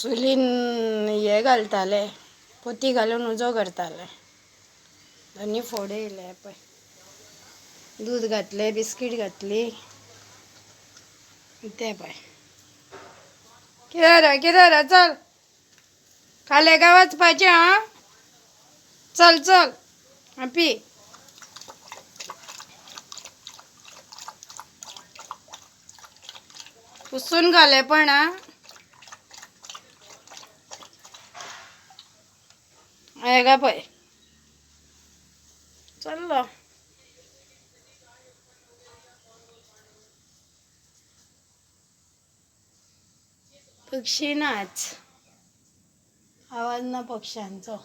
चुलीन हे घालताले, पोती घालून उजो करताले. दोन्ही फोडे येयले पळय. दूध घातले, बिस्कीट घातली. ते पळय. कितें चल. खालेगाव वचपाचें हा. चल चल. पी. पुसून घाले पण हा. हेगा पळय. चल्लो. पक्षी नाच. आवाज ना पक्ष्यांचो.